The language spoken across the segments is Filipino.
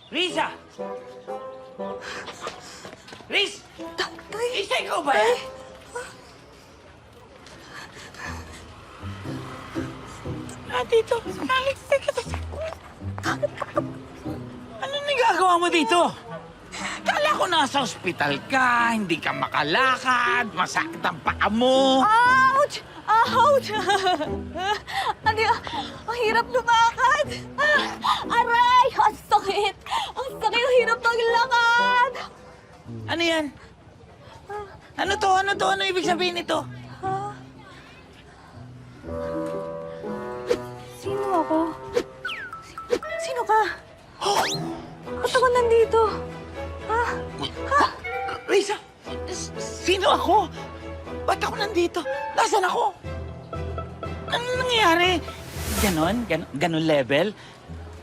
Risa! Riz! Tay! Risa, ikaw ba yan? Dito. Alex, teka. Ano nagagawa mo dito? Kala ko nasa ospital ka, hindi ka makalakad, masakit ang paa mo. Ouch! Ouch! Ano yun? Ang hirap lumakad! Aray! Ang sakit! Ang sakit! Ang hirap maglakad! Ano yan? Ano to? Ano to? Ano ibig sabihin nito? Sino ako? Sino ka? Ba't ako nandito? Risa, sino ako? Ba't ako nandito? Nasaan ako? Ano nangyayari? Ganon level?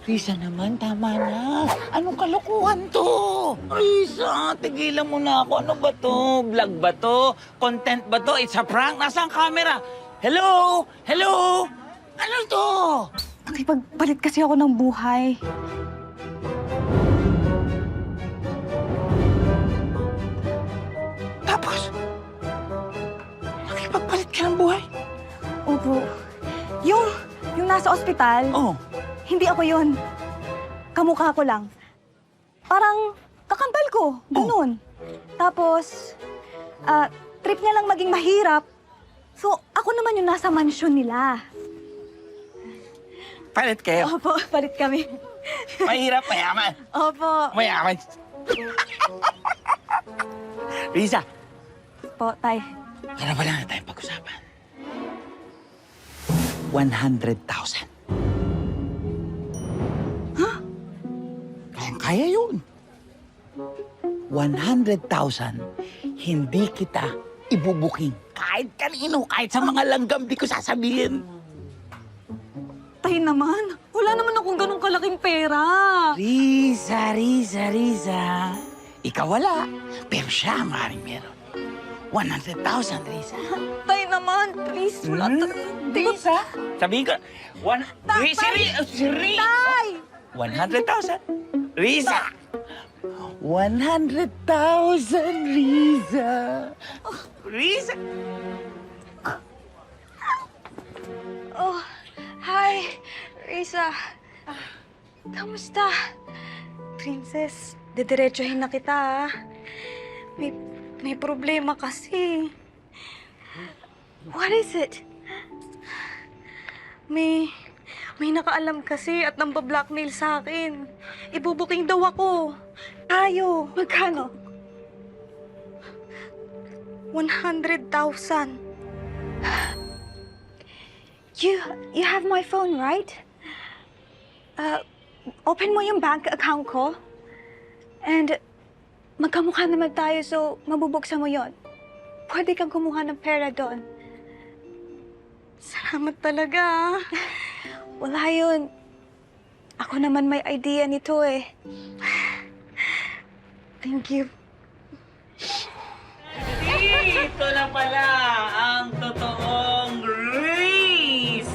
Risa naman, tama na. Anong kalokohan to? Risa, tigilan mo na ako. Ano ba to? Vlog ba to? Content ba to? It's a prank? Nasaan ang camera? Hello? Hello? Ano to? Nakipagpalit kasi ako ng buhay. Tapos, nakipagpalit ka ng buhay? Opo. Yung nasa ospital, Oh. hindi ako yun. Kamukha ko lang. Parang kakambal ko, ganun. Tapos, trip niya lang maging mahirap. So, ako naman yung nasa mansyon nila. Palit kayo. Opo, palit kami. Mahirap, mayaman. Opo. Mayaman. Risa, Po, tay. ano ba lang tayong pag-usapan? 100,000. Ha? Kaya yun. 100,000, hindi kita ibubuking. Kahit kanino, kahit sa mga langgam, di ko sasabihin. Tay naman, wala naman akong ganun kalaking pera. Risa. Ikaw wala, pero siya maaaring meron. 100,000, Risa. Tay naman, please. Wala Risa? Sabihin ko, si Risa. Tay! 100,000. Risa! 100,000, Risa. Risa! Oh, hi, Risa. Kamusta? Princess, didiretsuhin na kita, ah. May problema kasi. What is it? May nakaalam kasi at namba-blackmail sa akin. Ibubuking daw ako. Tayo. Magkano? 100,000. You have my phone, right? Open mo yung bank account ko. And magkamukha naman tayo, so mabubuksan mo yon. Pwede kang kumuha ng pera doon. Salamat talaga. Wala yun. Ako naman may idea nito eh. Thank you. Ito na pala ang totoong Reese!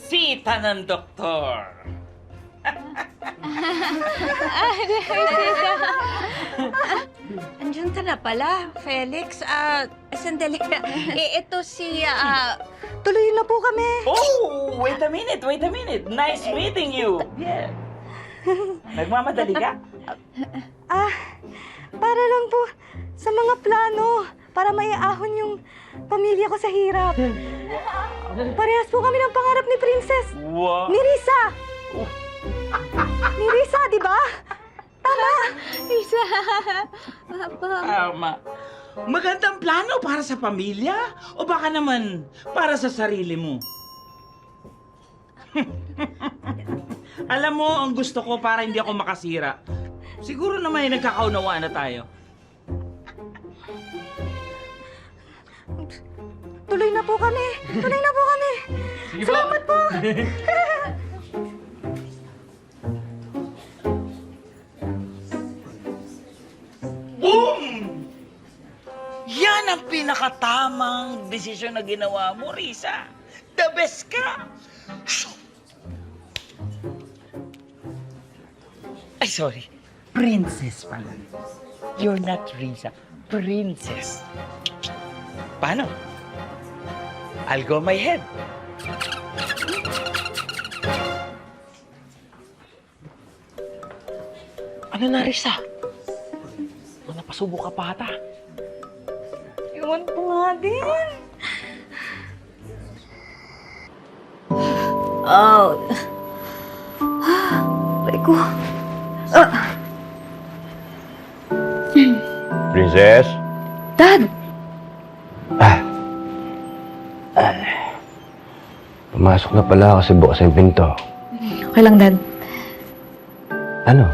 Sita ng doktor. Andiyan ka na pala, Felix. Sandali. Ito si, Tuloy na po kami. Oh, wait a minute. Nice meeting you. Yeah. Nagmamadali ka? Para lang po sa mga plano. Para maiahon yung pamilya ko sa hirap. Parehas po kami ng pangarap ni Princess. Wow. Ni Risa! Ni Risa, di ba? Tama! Isa. Tama. Magandang plano para sa pamilya? O baka naman para sa sarili mo? Alam mo, ang gusto ko para hindi ako makasira. Siguro naman nagkakaunawaan na tayo. Tuloy na po kami. Salamat po. Boom! Yan ang pinakatamang desisyon na ginawa mo, Risa. The best ka! Ay, sorry. Princess pala. You're not Risa. Princess. Paano? I'll go my head. Ano na, Risa? Napasubo ka pa ata. Iwan ko nga din. Oh. Aray ko. Princess? Dad! Pumasok na pala kasi bukas yung pinto. Okay lang, Dad. Ano?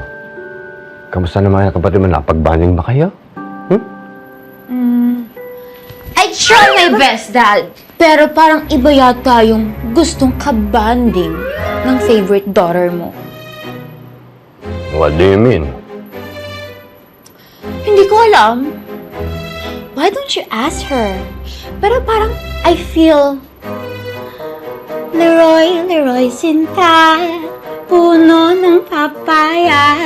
Kamusta naman ang kapatid mo? Nakapag-bonding ba kayo? I try my best, Dad. Pero parang iba yata yung gustong kabanding ng favorite daughter mo. What do you mean? Hindi ko alam. Why don't you ask her? Pero parang I feel... Leroy, Leroy Sinta, puno ng papaya.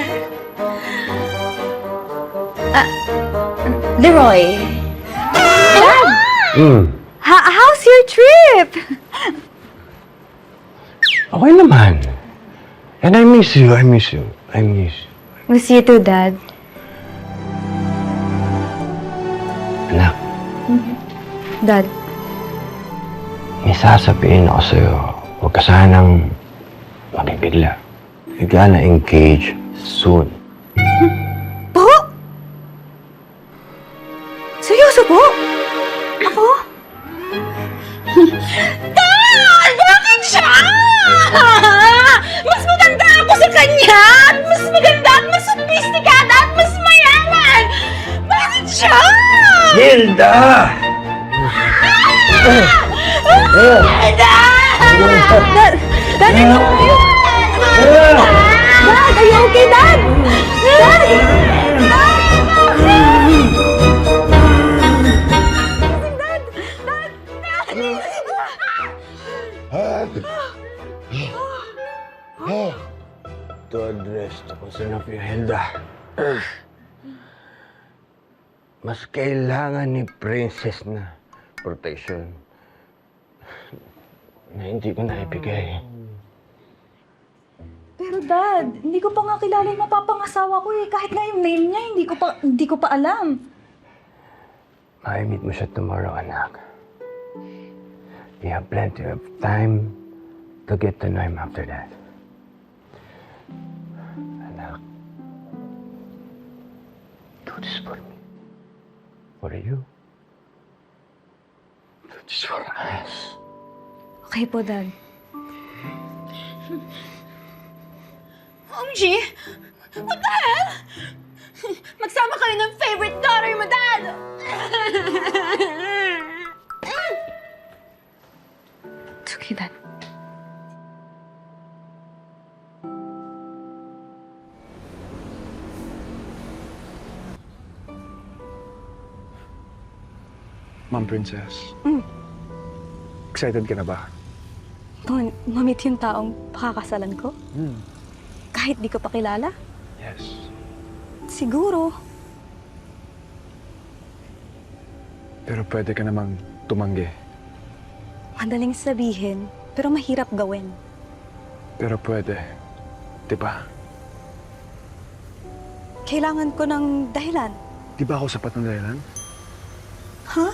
Leroy. Dad! How's your trip? Okay naman. And I miss you. Miss you too, Dad. Anak, Dad. may sasabihin ako sa'yo. Huwag ka sanang mabibigla. You're gonna engage soon. Po? Seryoso po? Ako? Dad! Bakit siya? Mas maganda ako sa kanya! At mas maganda at mas sophisticada at mas mayaman! Bakit siya? Hilda! Dad, are you okay, Dad? Dad! To address the concern of your Hilda. Mas kailangan ni Princess na protection na hindi ko naibigay. Pero Dad, hindi ko pa nga kilala yung mapapangasawa ko eh. Kahit nga yung name niya, hindi ko pa alam. I-meet mo siya tomorrow, anak. You have plenty of time to get to know him after that. Anak, do this for me. For you. Do this for us. Okay po, Dad. OMG! What the hell? Magsama kayo ng favorite daughter mo, Dad! It's okay, Dad. Ma'am Princess. Excited ka na ba? Mamit yung taong pakakasalan ko? Kahit di ko pa kilala? Yes. Siguro. Pero pwede ka namang tumanggi. Madaling sabihin, pero mahirap gawin. Pero pwede. Diba? Kailangan ko ng dahilan. Di ba ako sapat ng dahilan? Ha?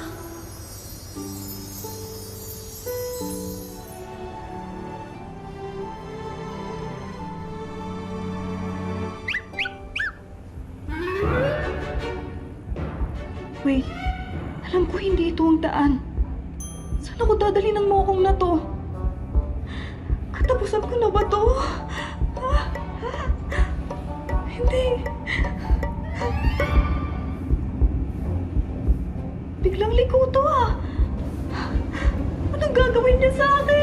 Wait, alam ko hindi ito ang daan. Saan ako dadali ng mokong na to? Katapusan ko na ba to? Hindi. Biglang liko to ah. Anong gagawin niya sa akin?